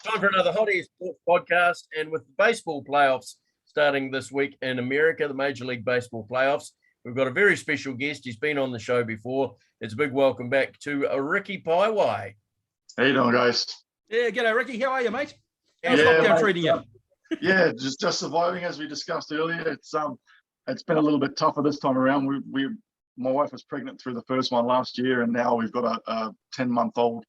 Time for another Hot Air Sports podcast. And with the baseball playoffs starting this week in America, the Major League Baseball playoffs, we've got a very special guest. He's been on the show before. It's a big welcome back to Riki Paewai. How you doing, guys? Yeah, g'day, Ricky. How are you, mate? How's Yeah, lockdown mate, treating you? Yeah, just surviving as we discussed earlier. It's been a little bit tougher this time around. My wife was pregnant through the first one last year, and now we've got a 10-month-old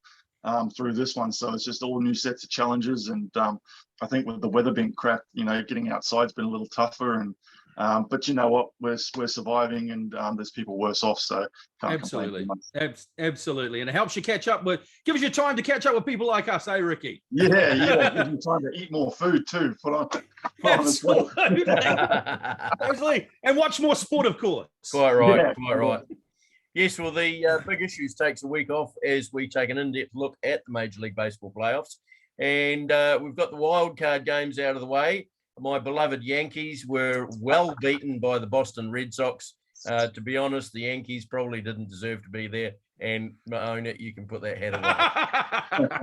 through this one. So it's just all new sets of challenges. And I think with the weather being crap, getting outside's been a little tougher. And but you know what, we're surviving, and there's people worse off. So can't Absolutely, complain. absolutely, and it helps you catch up with, gives you time to catch up with people like us, Ricky? Yeah, gives you time to eat more food too. Put on as well. Absolutely, and watch more sport, of course. Quite right, Yeah. quite right. Yes, well, the Big Issues takes a week off as we take an in-depth look at the Major League Baseball playoffs. And we've got the wild card games out of the way. My beloved Yankees were well beaten by the Boston Red Sox. To be honest, the Yankees probably didn't deserve to be there. And Mahona, you can put that hat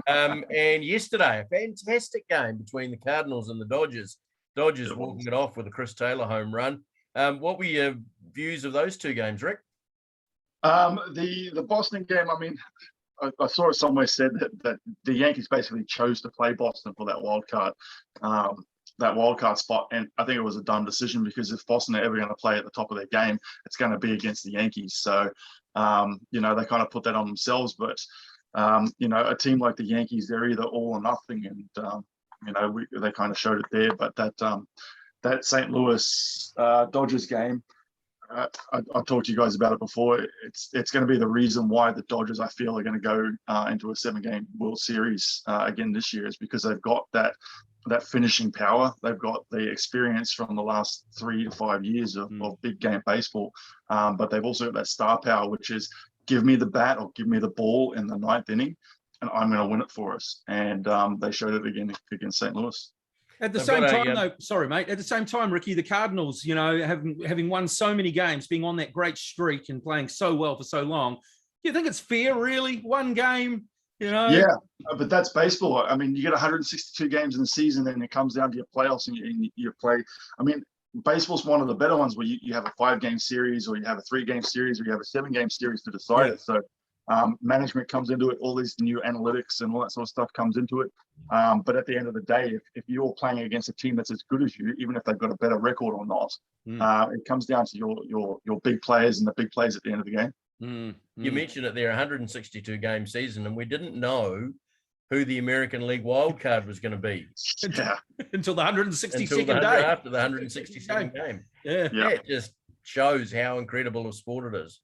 away. And yesterday, a fantastic game between the Cardinals and the Dodgers. Dodgers walking it off with a Chris Taylor home run. What were your views of those two games, Rick? The Boston game, I mean, I saw it somewhere said that the Yankees basically chose to play Boston for that wild card spot, and I think it was a dumb decision, because if Boston are ever going to play at the top of their game, it's going to be against the Yankees. So they kind of put that on themselves. But a team like the Yankees, they're either all or nothing, and they kind of showed it there. But that St. Louis Dodgers game, I talked to you guys about it before. It's going to be the reason why the Dodgers, I feel, are going to go into a 7-game World Series again this year, is because they've got that finishing power. They've got the experience from the last 3 to 5 years of big game baseball, but they've also got that star power, which is give me the bat or give me the ball in the 9th inning, and I'm going to win it for us. And they showed it again against St. Louis. At the same time, though, sorry, mate. At the same time, Ricky, the Cardinals, having won so many games, being on that great streak and playing so well for so long, do you think it's fair, really? One game, Yeah, but that's baseball. I mean, you get 162 games in the season, and it comes down to your playoffs, and you play. I mean, baseball's one of the better ones, where you have a 5-game series, or you have a 3-game series, or you have a 7-game series to decide it. So management comes into it, all these new analytics and all that sort of stuff comes into it. But at the end of the day, if you're playing against a team that's as good as you, even if they've got a better record or not, it comes down to your big players, and the big plays at the end of the game. You mentioned it there, 162 game season, and we didn't know who the American League wild card was going to be until the 162nd day, after the 162nd game. Yeah, it just shows how incredible a sport it is.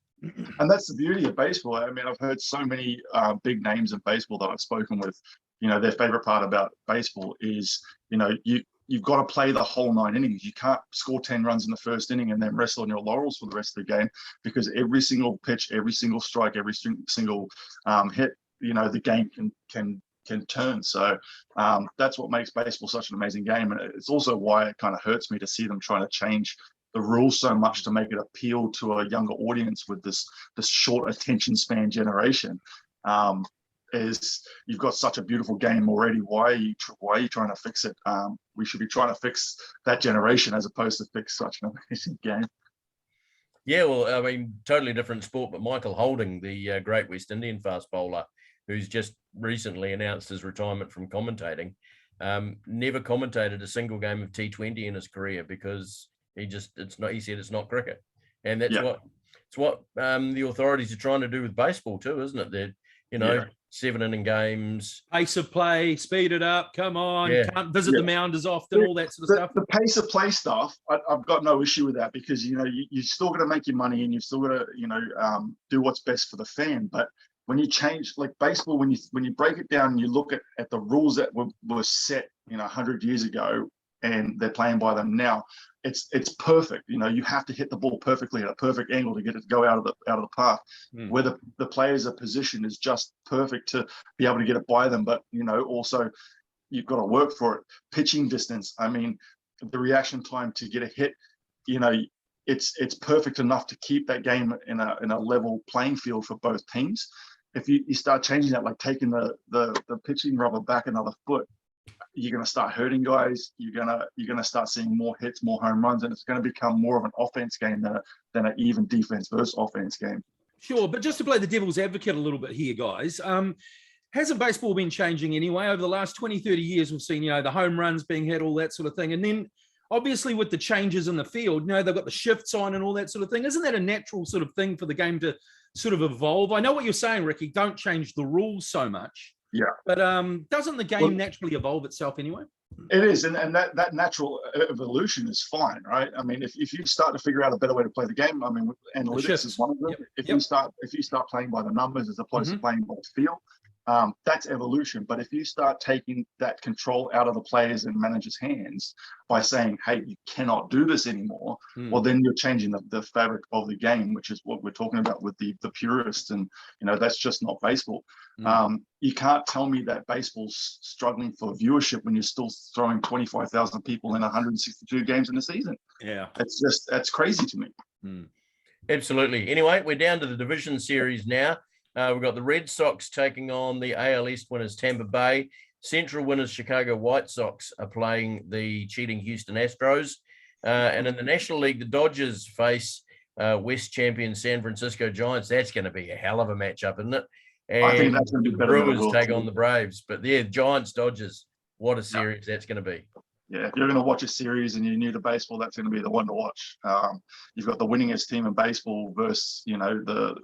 And that's the beauty of baseball. I mean, I've heard so many big names in baseball that I've spoken with. Their favorite part about baseball is, you've got to play the whole 9 innings. You can't score 10 runs in the first inning and then rest on your laurels for the rest of the game, because every single pitch, every single strike, every single hit, the game can turn. So that's what makes baseball such an amazing game. And it's also why it kind of hurts me to see them trying to change the rules so much to make it appeal to a younger audience with this short attention span generation. Is you've got such a beautiful game already. Why are you trying to fix it? We should be trying to fix that generation as opposed to fix such an amazing game. Yeah, well, I mean, totally different sport, but Michael Holding, the great West Indian fast bowler, who's just recently announced his retirement from commentating, never commentated a single game of T20 in his career, because he said it's not cricket. And that's what the authorities are trying to do with baseball too, isn't it? They're, 7-inning games, pace of play, speed it up. Come on, can't visit the mound as often, all that sort of stuff. The pace of play stuff, I've got no issue with that, because you're still going to make your money, and you've still got to do what's best for the fan. But when you change, like baseball, when you break it down and you look at the rules that were set 100 years ago, and they're playing by them now, it's perfect. You have to hit the ball perfectly at a perfect angle to get it to go out of the park. Where the players' position is just perfect to be able to get it by them, but also you've got to work for it. Pitching distance, I mean, the reaction time to get a hit, it's perfect enough to keep that game in a level playing field for both teams. If you start changing that, like taking the pitching rubber back another foot, you're going to start hurting guys. You're going to start seeing more hits, more home runs, and it's going to become more of an offense game than an even defense versus offense game. Sure, but just to play the devil's advocate a little bit here, guys, hasn't baseball been changing anyway? Over the last 20, 30 years, we've seen, the home runs being hit, all that sort of thing. And then obviously with the changes in the field, they've got the shifts on and all that sort of thing. Isn't that a natural sort of thing for the game to sort of evolve? I know what you're saying, Ricky, don't change the rules so much. Yeah. But doesn't the game naturally evolve itself anyway? It is, and that natural evolution is fine, right? I mean, if you start to figure out a better way to play the game, I mean, analytics is one of them. If you start playing by the numbers as opposed to playing by the feel, that's evolution. But if you start taking that control out of the players and managers' hands by saying, "Hey, you cannot do this anymore," well, then you're changing the fabric of the game, which is what we're talking about with the purists, and that's just not baseball. You can't tell me that baseball's struggling for viewership when you're still throwing 25,000 people in 162 games in a season. Yeah, that's crazy to me. Absolutely. Anyway, we're down to the division series now. We've got the Red Sox taking on the AL East winners Tampa Bay. Central winners Chicago White Sox are playing the cheating Houston Astros. And in the National League, the Dodgers face West champion San Francisco Giants. That's going to be a hell of a matchup, isn't it? And I think that's going to be better. Brewers take on the Braves. But yeah, Giants, Dodgers, what a series that's going to be. Yeah, if you're going to watch a series and you're new to baseball, that's going to be the one to watch. You've got the winningest team in baseball versus, the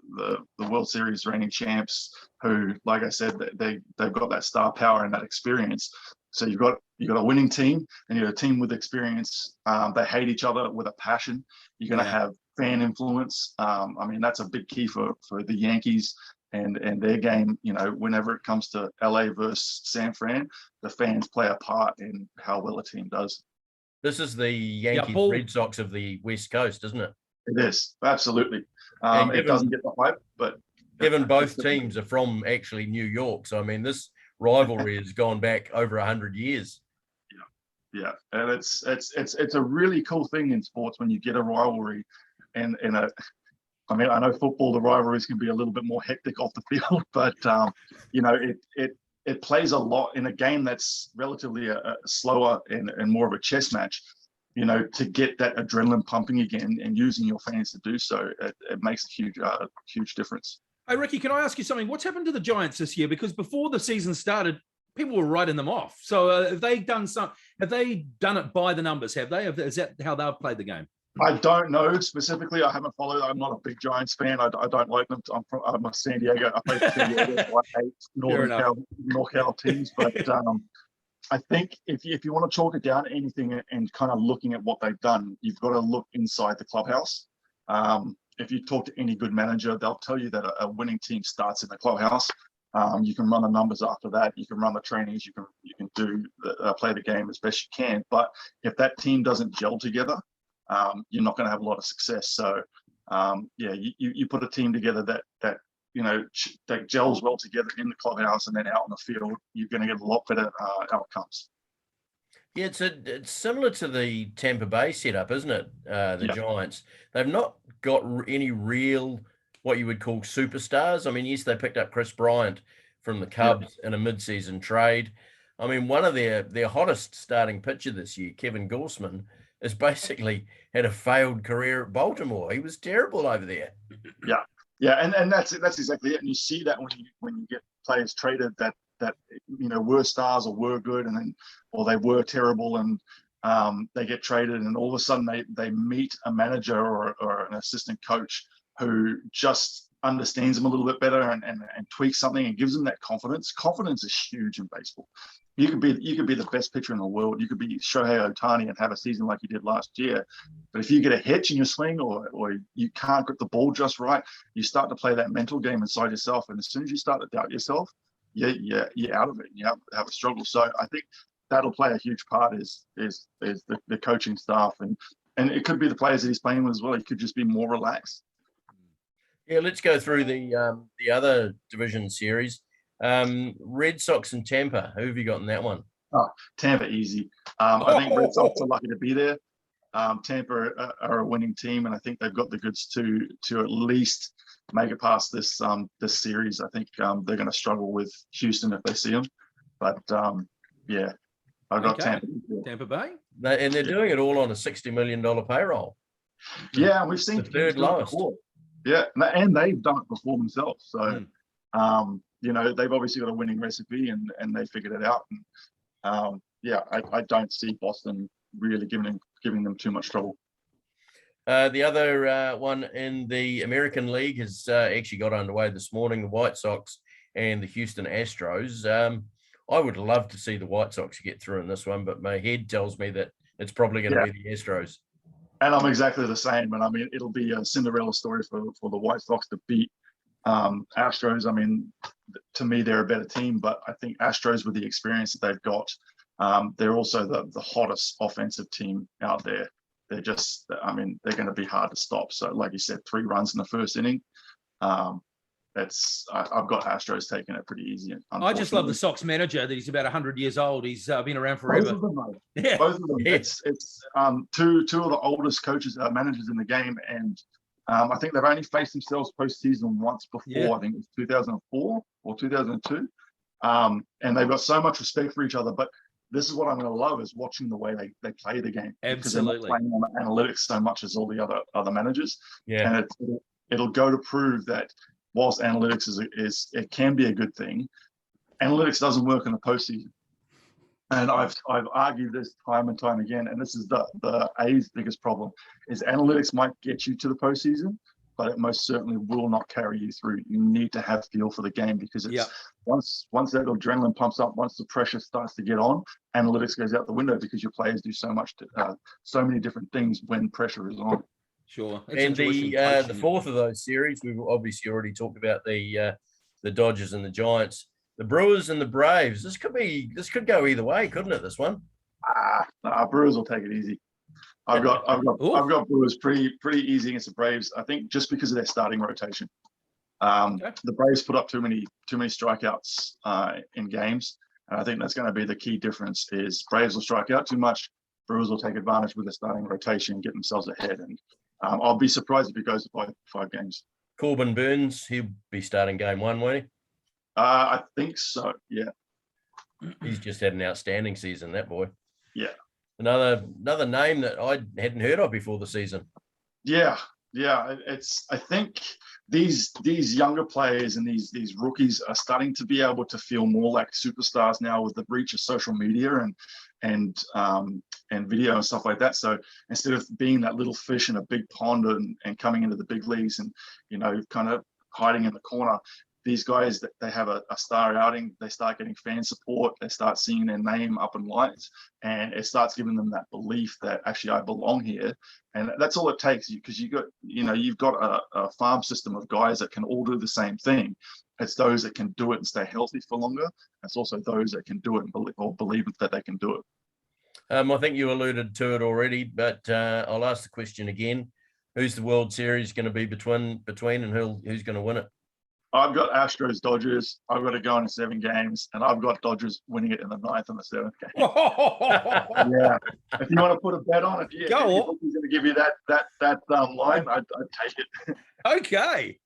World Series reigning champs, who, like I said, they've got that star power and that experience. So you've got a winning team and you've got a team with experience. They hate each other with a passion. You're going to have fan influence. I mean, that's a big key for the Yankees. And their game, whenever it comes to LA versus San Fran, the fans play a part in how well a team does. This is the Yankees Red Sox of the West Coast, isn't it? It is, absolutely. It doesn't get the hype, but given both teams are from actually New York, so I mean this rivalry has gone back over 100 years. Yeah, and it's a really cool thing in sports when you get a rivalry and I mean, I know football, the rivalries can be a little bit more hectic off the field, but it plays a lot in a game that's relatively slower and more of a chess match. To get that adrenaline pumping again and using your fans to do so, it makes a huge difference. Hey, Ricky, can I ask you something? What's happened to the Giants this year? Because before the season started, people were writing them off. So have they done it by the numbers? Have they? Is that how they've played the game? I don't know specifically. I haven't followed. I'm not a big Giants fan. I don't like them. I'm a San Diego. I play for San Diego. So I hate North Cal teams. But I think if you want to chalk it down to anything and kind of looking at what they've done, you've got to look inside the clubhouse. If you talk to any good manager, they'll tell you that a winning team starts in the clubhouse. You can run the numbers after that. You can run the trainings. You can do play the game as best you can. But if that team doesn't gel together, you're not going to have a lot of success. So, you put a team together that gels well together in the clubhouse and then out on the field, you're going to get a lot better outcomes. Yeah, it's similar to the Tampa Bay setup, isn't it? The Giants. They've not got any real, what you would call superstars. I mean, yes, they picked up Chris Bryant from the Cubs in a mid-season trade. I mean, one of their hottest starting pitcher this year, Kevin Gausman, has basically had a failed career at Baltimore. He was terrible over there. Yeah, and that's exactly it. And you see that when you get players traded that were stars or were good, or they were terrible, and they get traded, and all of a sudden they meet a manager or an assistant coach who just understands them a little bit better and tweaks something and gives them that confidence. Confidence is huge in baseball. You could be the best pitcher in the world. You could be Shohei Ohtani and have a season like you did last year. But if you get a hitch in your swing or you can't grip the ball just right, you start to play that mental game inside yourself. And as soon as you start to doubt yourself, you're out of it. You have a struggle. So I think that'll play a huge part is the coaching staff and it could be the players that he's playing with as well. He could just be more relaxed. Yeah, let's go through the other division series. Red Sox and Tampa. Who have you got in that one? Oh, Tampa, easy. I think Red Sox are lucky to be there. Tampa are a winning team, and I think they've got the goods to at least make it past this series. I think they're going to struggle with Houston if they see them. But I've got Okay. Tampa. Bay. Tampa Bay. And they're doing it all on a $60 million payroll. Yeah, and we've seen The teams third do it lowest. before. Yeah, and they've done it before themselves. So, you know, they've obviously got a winning recipe, and they figured it out. And yeah, I don't see Boston really giving them too much trouble. The other one in the American League has actually got underway this morning, the White Sox and the Houston Astros. I would love to see the White Sox get through in this one, but my head tells me that it's probably going to be the Astros. And I'm exactly the same. And I mean, it'll be a Cinderella story for the White Sox to beat Astros. I mean, to me, they're a better team, but I think Astros, with the experience that they've got, they're also the hottest offensive team out there. They're just, I mean, they're going to be hard to stop. So, like you said, 3 runs in the first inning. I've got Astros taking it pretty easy. I just love the Sox manager that he's about 100 years old. He's been around forever. Both of them, mate. Yeah. Both of them. Yeah. It's two of the oldest managers in the game, and I think they've only faced themselves postseason once before. Yeah. I think it was 2004 or 2002, and they've got so much respect for each other. But this is what I'm going to love, is watching the way they play the game. Absolutely. Because they're not playing on analytics so much as all the other managers. Yeah. And it'll go to prove that whilst analytics is it can be a good thing, analytics doesn't work in the postseason. And I've argued this time and time again, and this is the A's biggest problem, is analytics might get you to the postseason, but it most certainly will not carry you through. You need to have feel for the game, because it's once that adrenaline pumps up, once the pressure starts to get on, analytics goes out the window, because your players do so many different things when pressure is on. Sure. And the fourth of those series, we've obviously already talked about the Dodgers and the Giants, the Brewers and the Braves. This could go either way, couldn't it? This one. Brewers will take it easy. I've got Brewers pretty easy against the Braves. I think just because of their starting rotation. The Braves put up too many strikeouts in games, and I think that's going to be the key difference. Is Braves will strike out too much, Brewers will take advantage with their starting rotation, get themselves ahead, and I'll be surprised if it goes to five games. Corbin Burns, he'll be starting game 1, won't he? I think so. Yeah. He's just had an outstanding season, that boy. Yeah. Another name that I hadn't heard of before the season. Yeah. I think these younger players and these rookies are starting to be able to feel more like superstars now, with the reach of social media and video and stuff like that. So instead of being that little fish in a big pond and coming into the big leagues and, you know, kind of hiding in the corner, these guys, that they have a star outing, they start getting fan support, they start seeing their name up in lights, and it starts giving them that belief that actually I belong here. And that's all it takes, because you've got a farm system of guys that can all do the same thing. It's those that can do it and stay healthy for longer. It's also those that can do it and believe that they can do it. I think you alluded to it already, but I'll ask the question again. Who's the World Series going to be between and who's going to win it? I've got Astros Dodgers. I've got to go into 7 games, and I've got Dodgers winning it in the 9th and the 7th game. Yeah, if you want to put a bet on it, if he's going to give you that line, I'd take it. Okay,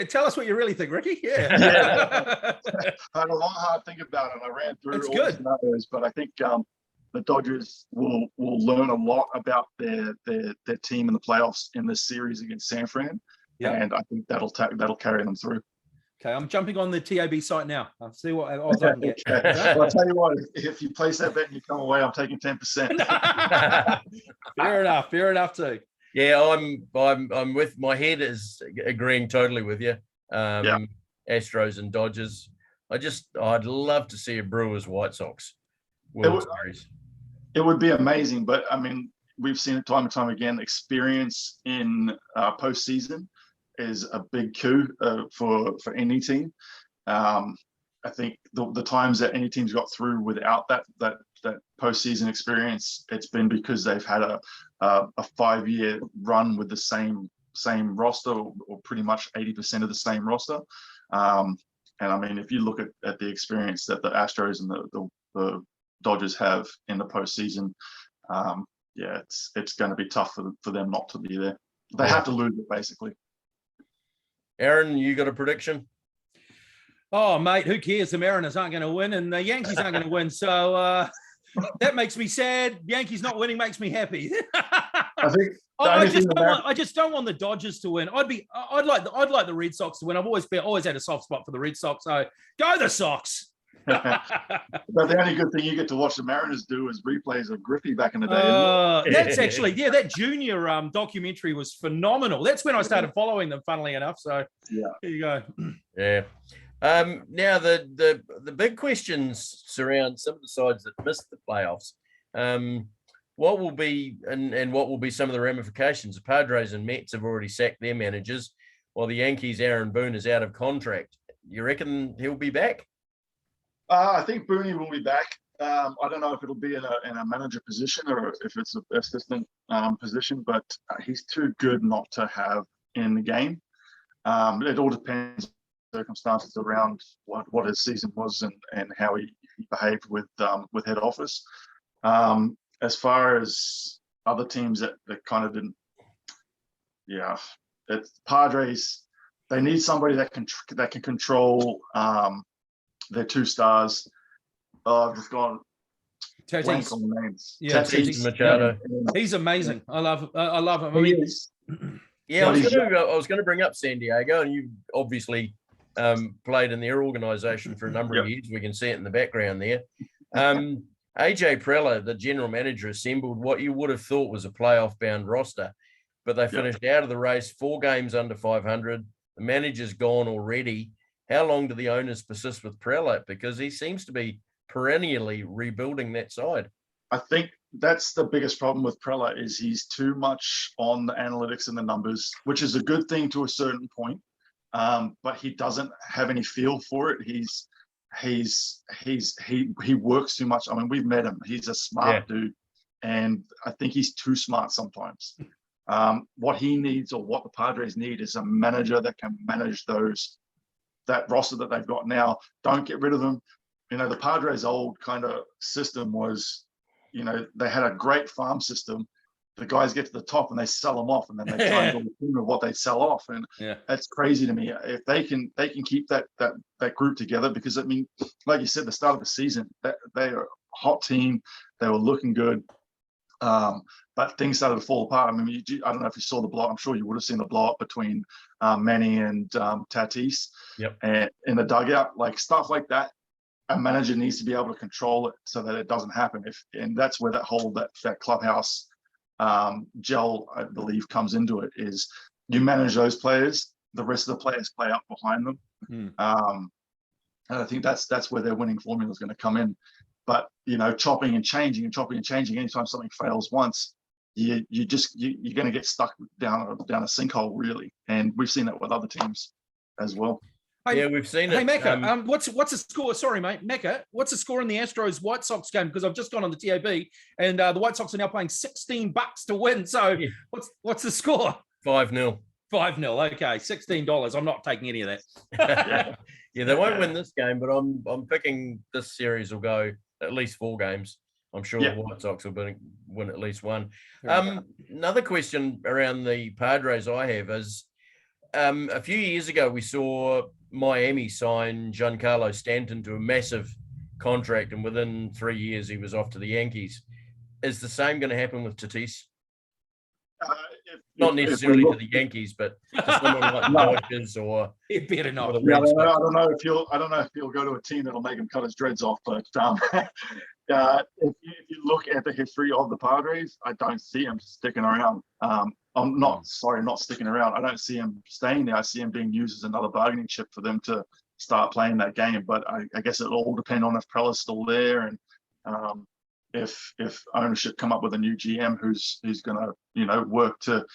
tell us what you really think, Ricky. Yeah. I had a long, hard think about it. I ran through all the scenarios, but I think the Dodgers will learn a lot about their team in the playoffs in this series against San Fran. Yep. And I think that'll carry them through. Okay, I'm jumping on the TAB site now. I'll see what odds I can get. Well, I'll tell you what, if you place that bet and you come away, I'm taking 10%. Fair enough too. Yeah, I'm with, my head is agreeing totally with you. Astros and Dodgers. I'd love to see a Brewers White Sox World Series. It would be amazing, but I mean, we've seen it time and time again. Experience in postseason is a big coup for any team. I think the times that any team's got through without that postseason experience, it's been because they've had a 5-year run with the same roster, or pretty much 80% of the same roster. And I mean, if you look at the experience that the Astros and the Dodgers have in the postseason, it's going to be tough for them not to be there. They have to lose it, basically. Aaron, you got a prediction? Oh, mate, who cares? The Mariners aren't going to win and the Yankees aren't going to win. So that makes me sad. Yankees not winning makes me happy. I think I just don't want the Dodgers to win. I'd like the Red Sox to win. I've always had a soft spot for the Red Sox. So go the Sox. But the only good thing you get to watch the Mariners do is replays of Griffey back in the day. That's actually, that junior documentary was phenomenal. That's when I started following them, funnily enough. So yeah, there you go. Yeah. Now the big questions surround some of the sides that missed the playoffs. What will be and what will be some of the ramifications? The Padres and Mets have already sacked their managers, while the Yankees' Aaron Boone is out of contract. You reckon he'll be back? I think Booney will be back. I don't know if it'll be in a manager position or if it's an assistant position, but he's too good not to have in the game. It all depends on circumstances around what his season was and how he behaved with head office. As far as other teams that kind of didn't, it's Padres. They need somebody that can control their two stars. I've just gone blank on the names. Yeah, Tatis Machado. He's amazing. I love him. I He mean, is. Yeah, I was going to bring up San Diego, and you obviously played in their organization for a number of years. We can see it in the background there. AJ Preller, the general manager, assembled what you would have thought was a playoff-bound roster, but they finished out of the race 4 games under 500. The manager's gone already. How long do the owners persist with Preller? Because he seems to be perennially rebuilding that side. I think that's the biggest problem with Preller is he's too much on the analytics and the numbers, which is a good thing to a certain point. But he doesn't have any feel for it. He works too much. I mean, we've met him. He's a smart dude, and I think he's too smart sometimes. What he needs, or what the Padres need, is a manager that can manage that roster that they've got now. Don't get rid of them. You know, the Padres' old kind of system was, they had a great farm system. The guys get to the top and they sell them off, and then they try and build a team of what they sell off. And that's crazy to me. If they can keep that group together, because I mean, like you said, the start of the season, they are a hot team. They were looking good. But things started to fall apart. I mean, I don't know if you saw the blow. I'm sure you would have seen the blow up between Manny and Tatis and in the dugout, like stuff like that. A manager needs to be able to control it so that it doesn't happen. And that's where that clubhouse gel, I believe, comes into it. Is you manage those players, the rest of the players play up behind them. And I think that's where their winning formula is going to come in. But chopping and changing. Anytime something fails once, you're going to get stuck down a sinkhole, really. And we've seen that with other teams as well. Hey, we've seen it. Hey, Macca, what's the score? Sorry, mate. Macca, what's the score in the Astros-White Sox game? Because I've just gone on the TAB, and the White Sox are now paying $16 to win. So what's the score? 5-0. 5-0. Okay, $16. I'm not taking any of that. Yeah, they won't win this game, but I'm picking this series will go at least 4 games. I'm sure the White Sox will win at least one. Another question around the Padres I have is, a few years ago, we saw Miami sign Giancarlo Stanton to a massive contract, and within 3 years, he was off to the Yankees. Is the same going to happen with Tatis? Not necessarily to the Yankees, but to someone like the Dodgers or it better not. I don't know if he'll go to a team that'll make him cut his dreads off. But if you look at the history of the Padres, I don't see him sticking around. I'm not sticking around. I don't see him staying there. I see him being used as another bargaining chip for them to start playing that game. But I guess it'll all depend on if Preller's still there, and if ownership come up with a new GM who's going to work to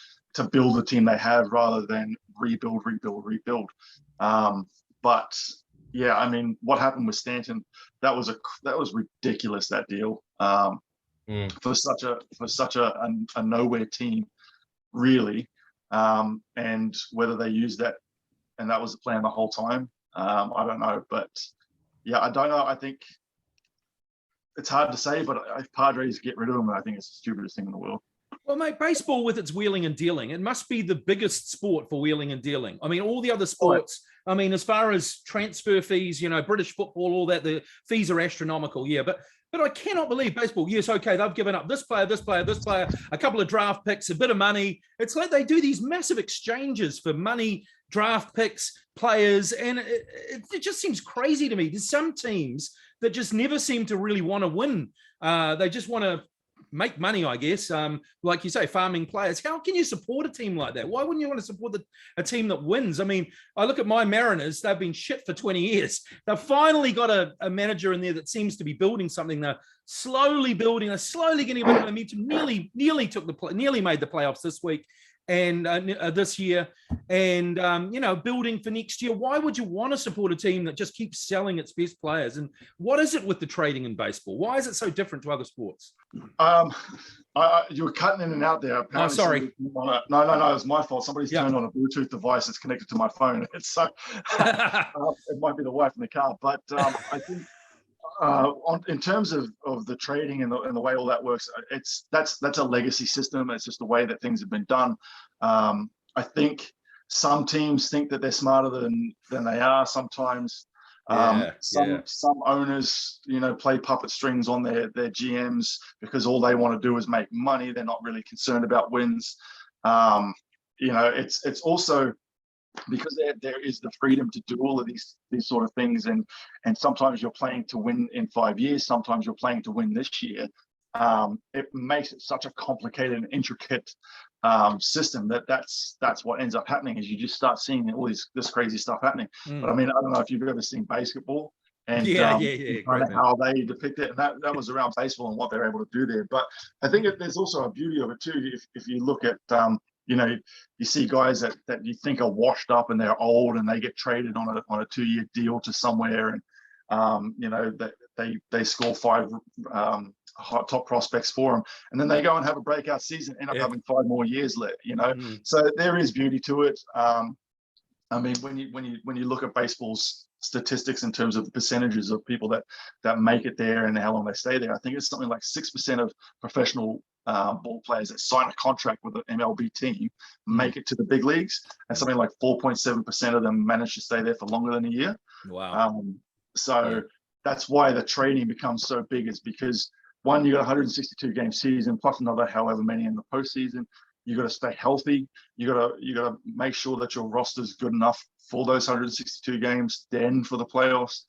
build the team they have rather than rebuild. But yeah, I mean, what happened with Stanton? That was ridiculous, that deal. For such a nowhere team, really. And whether they used that and that was the plan the whole time, I don't know. But yeah, I don't know. I think it's hard to say, but if Padres get rid of him, I think it's the stupidest thing in the world. Well, mate, baseball with its wheeling and dealing, it must be the biggest sport for wheeling and dealing. I mean, all the other sports I mean, as far as transfer fees, British football, all that, the fees are astronomical. Yeah, but I cannot believe baseball. Yes, okay, they've given up this player, a couple of draft picks, a bit of money. It's like they do these massive exchanges for money, draft picks, players, and it just seems crazy to me. There's some teams that just never seem to really want to win. They just want to make money, I guess. Like you say, farming players. How can you support a team like that? Why wouldn't you want to support a team that wins? I mean, I look at my Mariners. They've been shit for 20 years. They've finally got a manager in there that seems to be building something. They're slowly building. They're slowly getting a bit of momentum. Nearly made the playoffs this week and this year, and building for next year. Why would you want to support a team that just keeps selling its best players? And what is it with the trading in baseball? Why is it so different to other sports? You were cutting in and out there. Oh, sorry. No, it was my fault. Somebody's turned on a Bluetooth device that's connected to my phone. It's so it might be the wife in the car, but I think in terms of the trading and the way all that works, that's a legacy system. It's just the way that things have been done. I think some teams think that they're smarter than they are sometimes. Some owners, play puppet strings on their GMs because all they want to do is make money. They're not really concerned about wins. It's also because there is the freedom to do all of these sort of things, and sometimes you're playing to win in 5 years, sometimes you're playing to win this year. It makes it such a complicated and intricate system that's what ends up happening is you just start seeing all this crazy stuff happening. But I mean, I don't know if you've ever seen basketball and how they depict it, and that was around baseball and what they're able to do there. But I think there's also a beauty of it too. If you look at you see guys that you think are washed up and they're old and they get traded on a 2-year deal to somewhere, and that they score 5 top prospects for them, and then they go and have a breakout season, end up having 5 more years left. So there is beauty to it. I mean, when you look at baseball's statistics in terms of the percentages of people that make it there and how long they stay there, I think it's something like 6% of professional ball players that sign a contract with an MLB team make it to the big leagues, and something like 4.7% of them manage to stay there for longer than a year. Wow. That's why the trading becomes so big, is because one, you got 162 game season plus another however many in the postseason. You got to stay healthy. You got to make sure that your roster is good enough for those 162 games, then for the playoffs.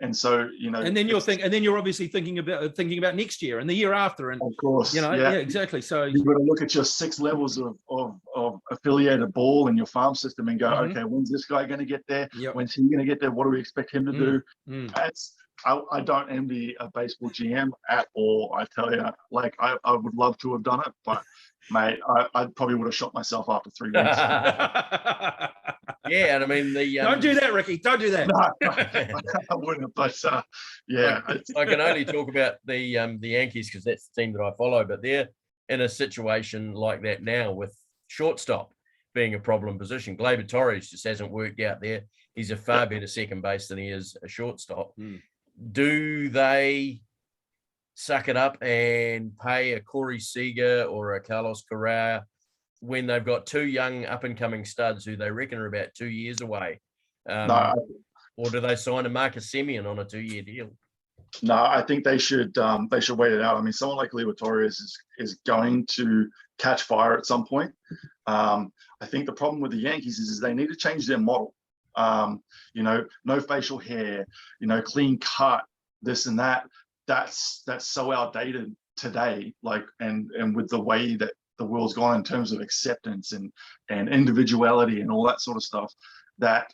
And so, and then you're obviously thinking about next year and the year after, and of course, exactly. So you've got to look at your 6 levels of affiliated ball in your farm system and go, okay, when's this guy going to get there? When's he going to get there? What do we expect him to do? I don't envy a baseball GM at all. I tell you, like I would love to have done it, but mate, I probably would have shot myself after 3 weeks. Yeah, and I mean don't do that, Ricky. Don't do that. No, I wouldn't. But I can only talk about the Yankees because that's the team that I follow. But they're in a situation like that now with shortstop being a problem position. Gleyber Torres just hasn't worked out there. He's a far better second base than he is a shortstop. Do they suck it up and pay a Corey Seager or a Carlos Correa when they've got 2 young up-and-coming studs who they reckon are about 2 years away? Or do they sign a Marcus Semien on a 2-year deal? No, I think they should wait it out. I mean, someone like Gleyber Torres is going to catch fire at some point. I think the problem with the Yankees is they need to change their model. No facial hair, clean cut, this and that. That's so outdated today. Like, and with the way that the world's gone in terms of acceptance and individuality and all that sort of stuff, that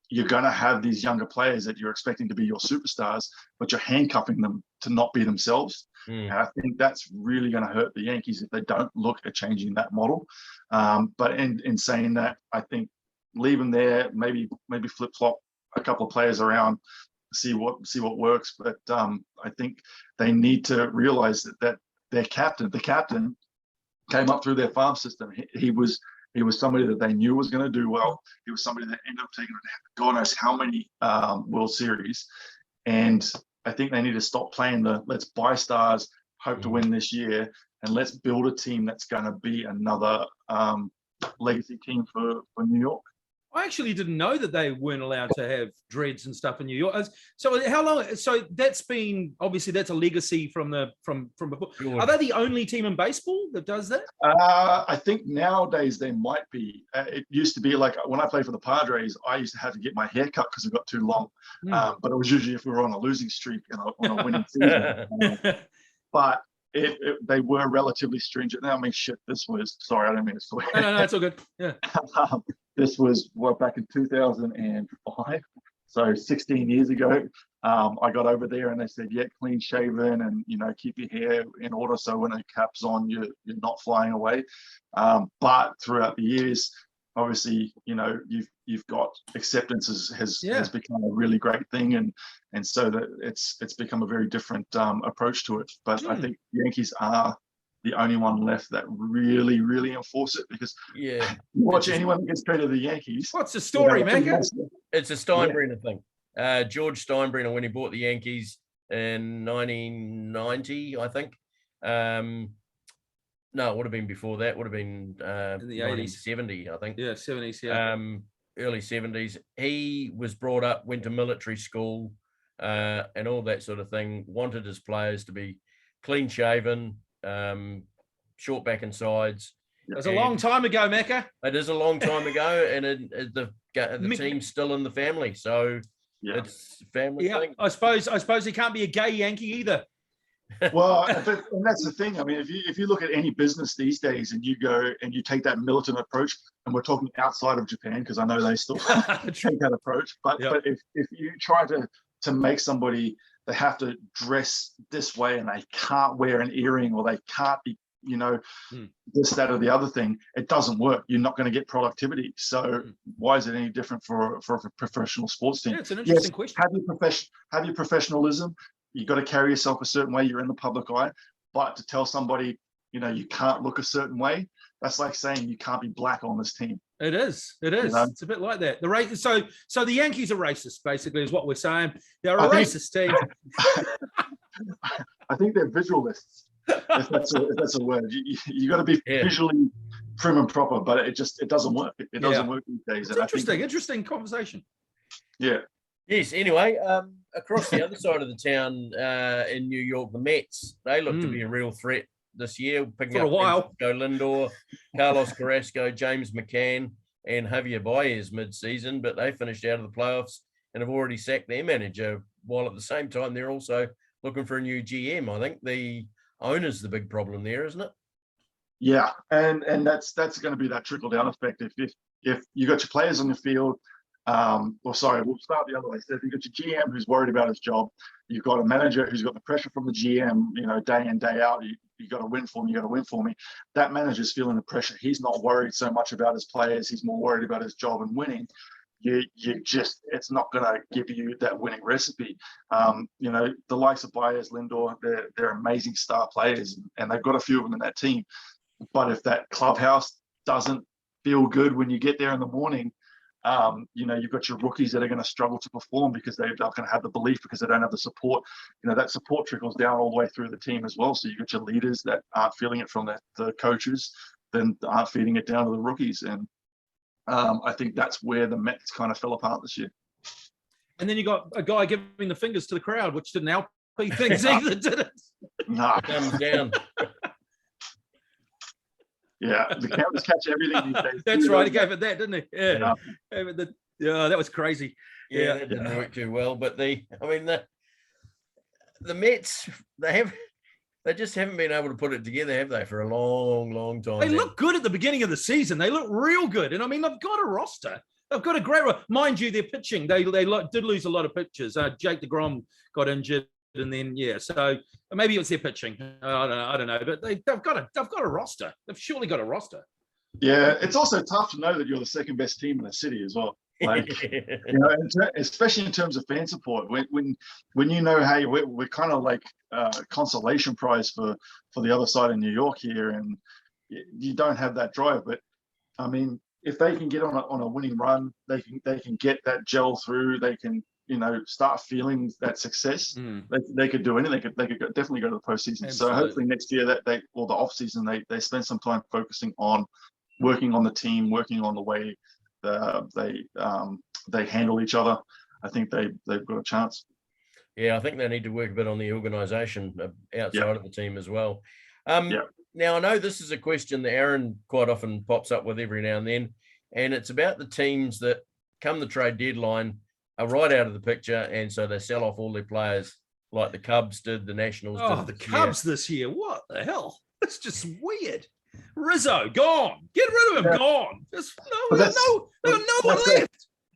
you're going to have these younger players that you're expecting to be your superstars, but you're handcuffing them to not be themselves. And I think that's really going to hurt the Yankees if they don't look at changing that model. But in saying that, I think leave them there, maybe flip-flop a couple of players around, see what works. But I think they need to realize that the captain came up through their farm system. He was somebody that they knew was going to do well. He was somebody that ended up taking God knows how many World Series. And I think they need to stop playing the let's buy stars, hope to win this year, and let's build a team that's going to be another legacy team for New York. I actually didn't know that they weren't allowed to have dreads and stuff in New York. So how long? So that's been obviously that's a legacy from before. Sure. Are they the only team in baseball that does that? I think nowadays there might be. It used to be like when I played for the Padres, I used to have to get my hair cut because it got too long. But it was usually if we were on a losing streak and on a winning season. But they were relatively stringent. Now, I mean, shit, this was, sorry, I don't mean to swear. No, it's all good. Yeah. This was back in 2005. So 16 years ago, I got over there and they said, yeah, clean shaven and, keep your hair in order. So when a cap's on, you're not flying away. But throughout the years, obviously, you've got acceptance has become a really great thing. And so that it's become a very different approach to it. But I think Yankees are the only one left that really, really enforce it, because you watch anyone that gets traded to the Yankees. What's the story, Macca? It's a Steinbrenner thing. George Steinbrenner, when he bought the Yankees in 1990, I think. No, it would have been before that. Would have been in the 1970, I think. Yeah, 70s. Yeah. Early 70s. He was brought up, went to military school, and all that sort of thing. Wanted his players to be clean shaven, short back and sides. It was a long time ago, Macca. It is a long time ago, and the team's still in the family, so it's a family thing. I suppose he can't be a gay Yankee either. Well, and that's the thing. I mean, if you look at any business these days, and you go and you take that militant approach, and we're talking outside of Japan because I know they still take that approach. But if you try to make somebody, they have to dress this way, and they can't wear an earring, or they can't be, this, that, or the other thing, it doesn't work. You're not going to get productivity. So why is it any different for a professional sports team? Yeah, it's an interesting question. Have your professionalism. You've got to carry yourself a certain way. You're in the public eye. But to tell somebody, you can't look a certain way, that's like saying you can't be black on this team. It is. It's a bit like that. So the Yankees are racist, basically, is what we're saying. They're a racist team. I think they're visualists, if that's a word. You got to be visually prim and proper, but it doesn't work. It doesn't work these days. It's interesting conversation. Yeah. Yes. Anyway, across the other side of the town in New York, the Mets, they look to be a real threat this year, picking for a while. Lindor, Carlos Carrasco, James McCann, and Javier Baez mid-season, but they finished out of the playoffs and have already sacked their manager, while at the same time they're also looking for a new GM. I think the owner's the big problem there, isn't it? Yeah, and that's going to be that trickle-down effect. If you got your players on the field, we'll start the other way. So if you've got your GM who's worried about his job, you've got a manager who's got the pressure from the GM, day in, day out, you got to win for me. That manager's feeling the pressure. He's not worried so much about his players. He's more worried about his job and winning. It's not going to give you that winning recipe. The likes of Baez, Lindor, they're amazing star players, and they've got a few of them in that team. But if that clubhouse doesn't feel good when you get there in the morning, you've got your rookies that are going to struggle to perform because they're not going to have the belief, because they don't have the support. That support trickles down all the way through the team as well. So you've got your leaders that aren't feeling it from the coaches, then aren't feeding it down to the rookies. And I think that's where the Mets kind of fell apart this year. And then you got a guy giving the fingers to the crowd, which didn't help things either, did it? No. Comes down. Yeah, the cameras catch everything these days. That's right. He gave it that, didn't he? Yeah. That was crazy. Yeah, that didn't work too well. But the Mets, they just haven't been able to put it together, have they, for a long, long time? They look good at the beginning of the season. They look real good. And they've got a roster. They've got a great mind you, their pitching. They did lose a lot of pitchers. Jake DeGrom got injured. And then so maybe it's their pitching. I don't know. But they've got a roster. They've surely got a roster. Yeah, it's also tough to know that you're the second best team in the city as well. Like, especially in terms of fan support. When hey, we're kind of like consolation prize for the other side in New York here, and you don't have that drive. But I mean, if they can get on a winning run, they can get that gel through. They can start feeling that success. They could do anything. They could definitely go to the postseason. Absolutely. So hopefully next year the off season they spend some time focusing on working on the team, working on the way they handle each other, I think they've got a chance. Yeah, I think they need to work a bit on the organisation outside of the team as well. Now, I know this is a question that Aaron quite often pops up with every now and then, and it's about the teams that come the trade deadline are right out of the picture, and so they sell off all their players, like the Cubs did, the Nationals did. Oh, the Cubs this year. What the hell? It's just weird. Rizzo, gone. Get rid of him, gone. Just no one left.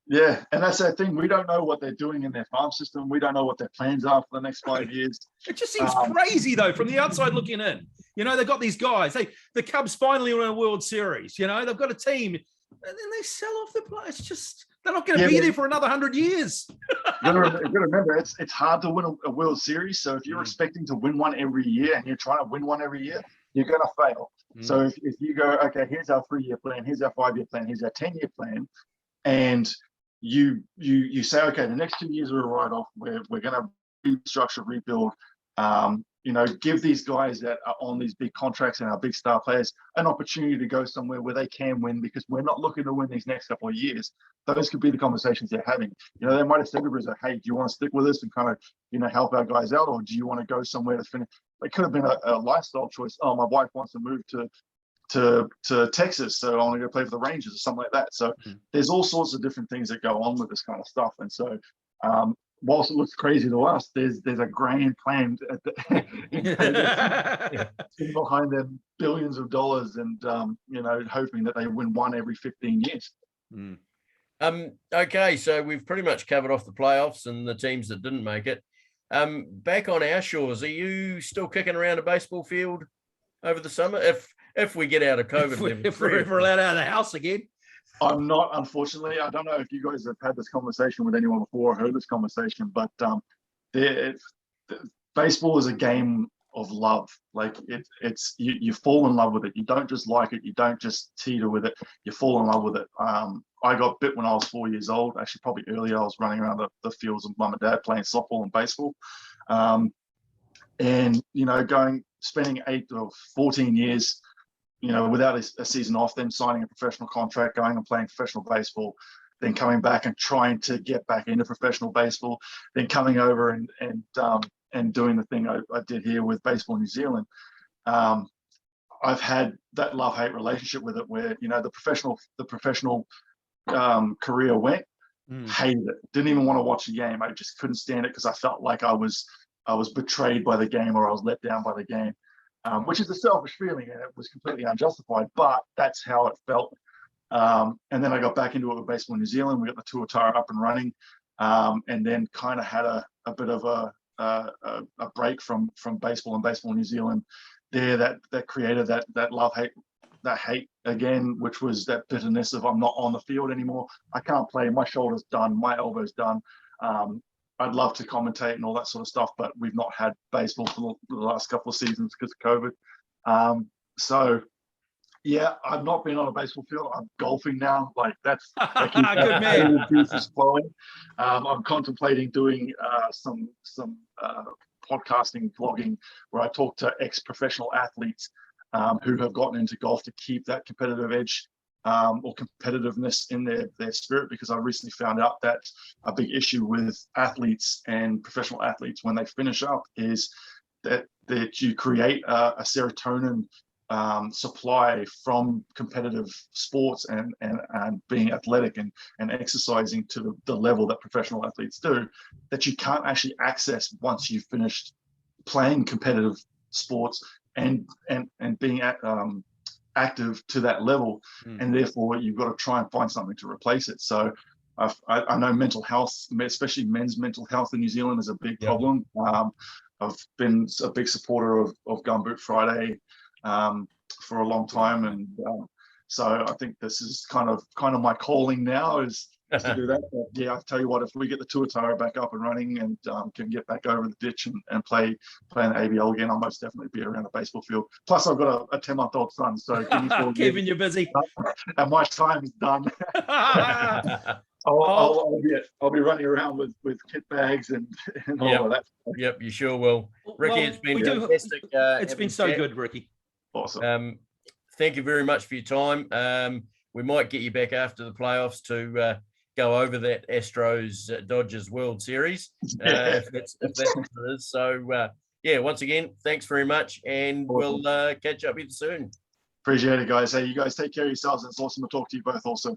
Yeah, and that's that thing. We don't know what they're doing in their farm system. We don't know what their plans are for the next 5 years. It just seems crazy, though, from the outside looking in. You know, they've got these guys. The Cubs finally won a World Series. You know, they've got a team, and then they sell off the players. It's just they're not going to be there for another 100 years. You got to remember, it's hard to win a World Series. So if you're expecting to win one every year and you're trying to win one every year, you're going to fail. So if you go, okay, here's our 3-year plan, here's our 5-year plan, here's our 10-year plan, and you say, okay, the next 2 years are a write-off. We're going to restructure, rebuild. You know, give these guys that are on these big contracts and our big star players an opportunity to go somewhere where they can win, because we're not looking to win these next couple of years. Those could be the conversations they're having. You know, they might have said to Rizzo, hey, do you want to stick with us and kind of, you know, help our guys out, or do you want to go somewhere to finish? It could have been a lifestyle choice. Oh, my wife wants to move to Texas, so I'm going to go play for the Rangers or something like that. So there's all sorts of different things that go on with this kind of stuff. And so whilst it looks crazy to us, there's a grand plan behind them, billions of dollars, and you know, hoping that they win one every 15 years. Okay, so we've pretty much covered off the playoffs and the teams that didn't make it. Back on our shores, are you still kicking around a baseball field over the summer? If we get out of COVID, if we're allowed out of the house again. I'm not, unfortunately. I don't know if you guys have had this conversation with anyone before or heard this conversation, but baseball is a game of love. Like it's you fall in love with it. You don't just like it. You don't just teeter with it. You fall in love with it. I got bit when I was 4 years old. Actually, probably earlier. I was running around the fields with mum and dad playing softball and baseball. And you know, spending 8 or 14 years, you know, without a season off, then signing a professional contract, going and playing professional baseball, then coming back and trying to get back into professional baseball, then coming over and doing the thing I did here with Baseball New Zealand. I've had that love-hate relationship with it, where, you know, the professional career went, hated it, didn't even want to watch the game. I just couldn't stand it because I felt like I was betrayed by the game, or I was let down by the game. Which is a selfish feeling, and it was completely unjustified, but that's how it felt. And then I got back into it with Baseball New Zealand. We got the Tuatara up and running, and then kind of had a bit of a break from baseball and Baseball New Zealand there that created that love-hate, that hate again, which was that bitterness of I'm not on the field anymore. I can't play. My shoulder's done. My elbow's done. I'd love to commentate and all that sort of stuff, but we've not had baseball for the last couple of seasons because of COVID. So, yeah, I've not been on a baseball field. I'm golfing now. Like that's good man. Juices flowing. I'm contemplating doing some podcasting, vlogging, where I talk to ex-professional athletes who have gotten into golf to keep that competitive edge or competitiveness in their spirit, because I recently found out that a big issue with athletes and professional athletes when they finish up is that you create a serotonin supply from competitive sports and being athletic and exercising to the level that professional athletes do, that you can't actually access once you've finished playing competitive sports and being active to that level, and therefore you've got to try and find something to replace it. So I know mental health, especially men's mental health in New Zealand, is a big problem. I've been a big supporter of Gumboot Friday for a long time, and so I think this is kind of my calling now is to do that. But yeah, I tell you what, if we get the Tuatara back up and running and can get back over the ditch and play in the ABL again, I'll most definitely be around a baseball field. Plus, I've got a 10-month-old son, so keeping you busy. And my time is done. I'll be running around with kit bags and all of that. Yep, you sure will. Ricky, it's been fantastic. It's been so good, Ricky. Awesome. Thank you very much for your time. we might get you back after the playoffs to go over that Astros Dodgers World Series, if that's what it is. So yeah, once again, thanks very much, and we'll catch up with you soon. Appreciate it, guys. Hey, you guys take care of yourselves. It's awesome to talk to you both also.